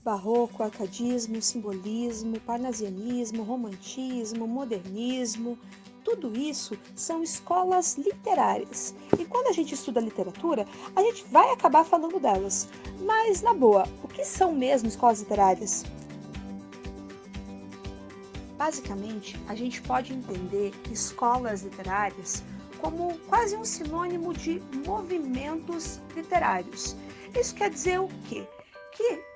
barroco, arcadismo, simbolismo, parnasianismo, romantismo, modernismo. Tudo isso são escolas literárias. E quando a gente estuda literatura, a gente vai acabar falando delas. Mas, na boa, o que são mesmo escolas literárias? Basicamente, a gente pode entender escolas literárias como quase um sinônimo de movimentos literários. Isso quer dizer o quê? Que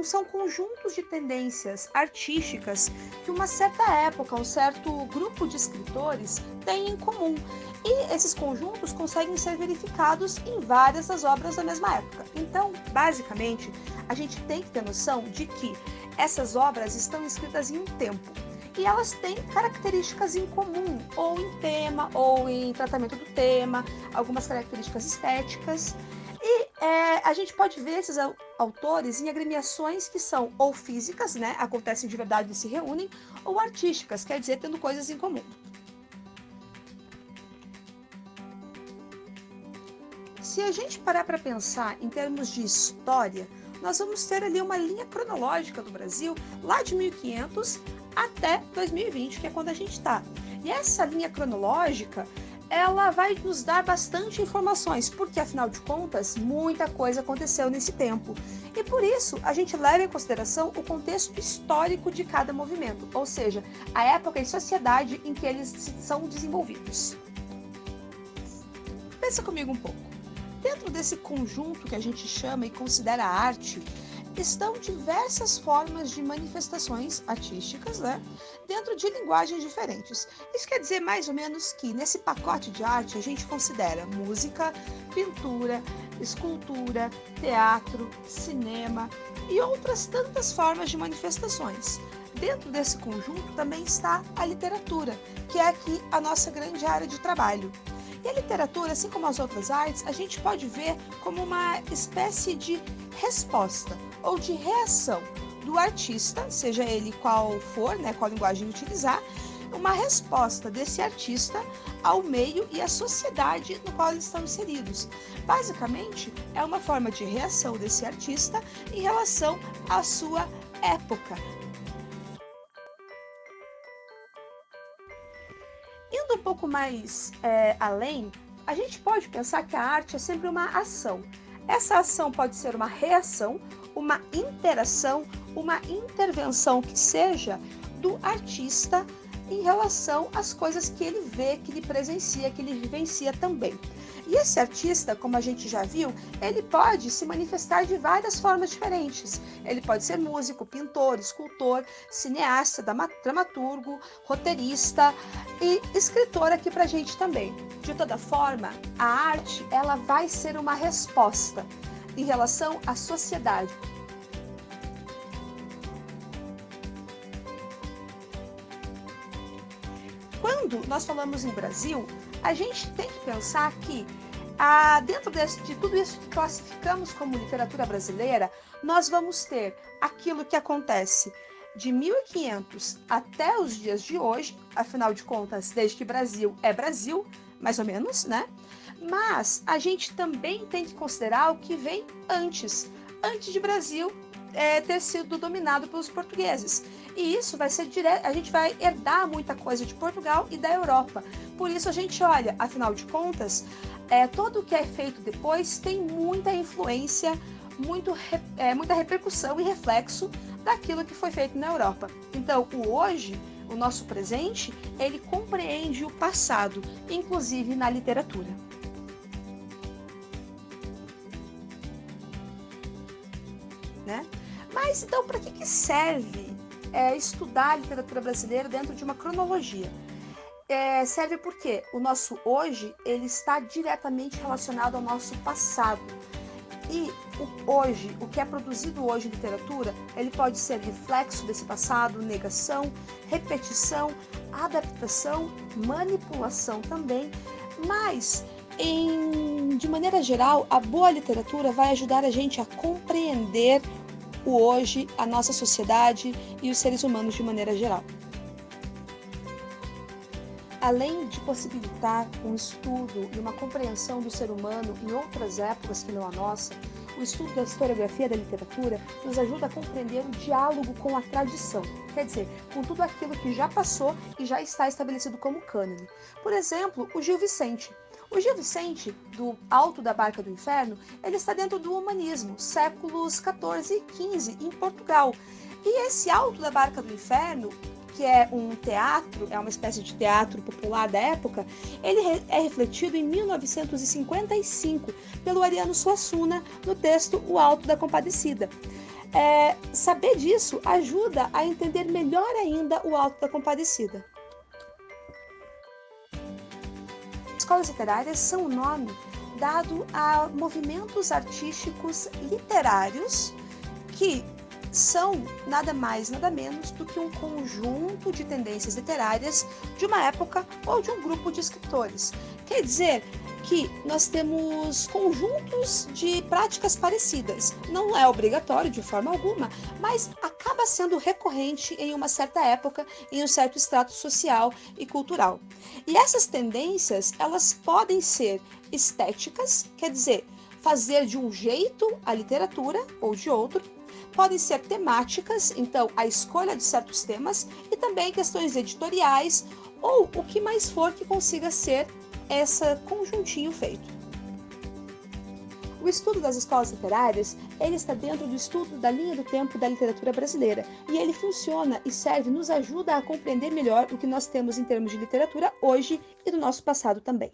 são conjuntos de tendências artísticas que uma certa época, um certo grupo de escritores tem em comum. E esses conjuntos conseguem ser verificados em várias das obras da mesma época. Então, basicamente, a gente tem que ter noção de que essas obras estão escritas em um tempo. E elas têm características em comum, ou em tema, ou em tratamento do tema, algumas características estéticas. E a gente pode ver esses autores em agremiações que são ou físicas, né, acontecem de verdade e se reúnem, ou artísticas, quer dizer, tendo coisas em comum. Se a gente parar para pensar em termos de história, nós vamos ter ali uma linha cronológica do Brasil, lá de 1500 até 2020, que é quando a gente está. E essa linha cronológica, ela vai nos dar bastante informações, porque afinal de contas, muita coisa aconteceu nesse tempo. E por isso, a gente leva em consideração o contexto histórico de cada movimento, ou seja, a época e sociedade em que eles são desenvolvidos. Pensa comigo um pouco. Dentro desse conjunto que a gente chama e considera arte, estão diversas formas de manifestações artísticas, né? Dentro de linguagens diferentes. Isso quer dizer mais ou menos que nesse pacote de arte a gente considera música, pintura, escultura, teatro, cinema e outras tantas formas de manifestações. Dentro desse conjunto também está a literatura, que é aqui a nossa grande área de trabalho. E a literatura, assim como as outras artes, a gente pode ver como uma espécie de resposta ou de reação do artista, seja ele qual for, né, qual linguagem utilizar, uma resposta desse artista ao meio e à sociedade no qual eles estão inseridos. Basicamente, é uma forma de reação desse artista em relação à sua época. Indo um pouco mais além, a gente pode pensar que a arte é sempre uma ação. Essa ação pode ser uma reação, uma interação, uma intervenção que seja do artista em relação às coisas que ele vê, que ele presencia, que ele vivencia também. E esse artista, como a gente já viu, ele pode se manifestar de várias formas diferentes. Ele pode ser músico, pintor, escultor, cineasta, dramaturgo, roteirista e escritor aqui pra gente também. De toda forma, a arte ela vai ser uma resposta em relação à sociedade. Quando nós falamos em Brasil, a gente tem que pensar que dentro de tudo isso que classificamos como literatura brasileira, nós vamos ter aquilo que acontece de 1500 até os dias de hoje, afinal de contas, desde que Brasil é Brasil, mais ou menos, né? Mas a gente também tem que considerar o que vem antes de Brasil ter sido dominado pelos portugueses. E isso vai ser direto, a gente vai herdar muita coisa de Portugal e da Europa. Por isso a gente olha, afinal de contas, tudo o que é feito depois tem muita influência, muita repercussão e reflexo daquilo que foi feito na Europa. Então, o hoje, o nosso presente, ele compreende o passado, inclusive na literatura. Né? Mas então, para que serve estudar a literatura brasileira dentro de uma cronologia? Serve porque o nosso hoje ele está diretamente relacionado ao nosso passado. E hoje, o que é produzido hoje em literatura, ele pode ser reflexo desse passado, negação, repetição, adaptação, manipulação também, mas de maneira geral, a boa literatura vai ajudar a gente a compreender o hoje, a nossa sociedade e os seres humanos de maneira geral. Além de possibilitar um estudo e uma compreensão do ser humano em outras épocas que não a nossa, O estudo da historiografia da literatura nos ajuda a compreender o diálogo com a tradição, quer dizer, com tudo aquilo que já passou e já está estabelecido como cânone. Por exemplo, o Gil Vicente. O Gil Vicente, do Alto da Barca do Inferno, ele está dentro do humanismo, séculos XIV e XV, em Portugal. E esse Alto da Barca do Inferno, que é um teatro, é uma espécie de teatro popular da época, ele é refletido em 1955 pelo Ariano Suassuna no texto O Alto da Compadecida. Saber disso ajuda a entender melhor ainda o Alto da Compadecida. Escolas literárias são o nome dado a movimentos artísticos literários que são nada mais, nada menos do que um conjunto de tendências literárias de uma época ou de um grupo de escritores. Quer dizer que nós temos conjuntos de práticas parecidas. Não é obrigatório de forma alguma, mas acaba sendo recorrente em uma certa época, em um certo estrato social e cultural. E essas tendências, elas podem ser estéticas, quer dizer, fazer de um jeito a literatura ou de outro. Podem ser temáticas, então a escolha de certos temas, e também questões editoriais, ou o que mais for que consiga ser esse conjuntinho feito. O estudo das escolas literárias, ele está dentro do estudo da linha do tempo da literatura brasileira, e ele funciona e serve, nos ajuda a compreender melhor o que nós temos em termos de literatura hoje e do nosso passado também.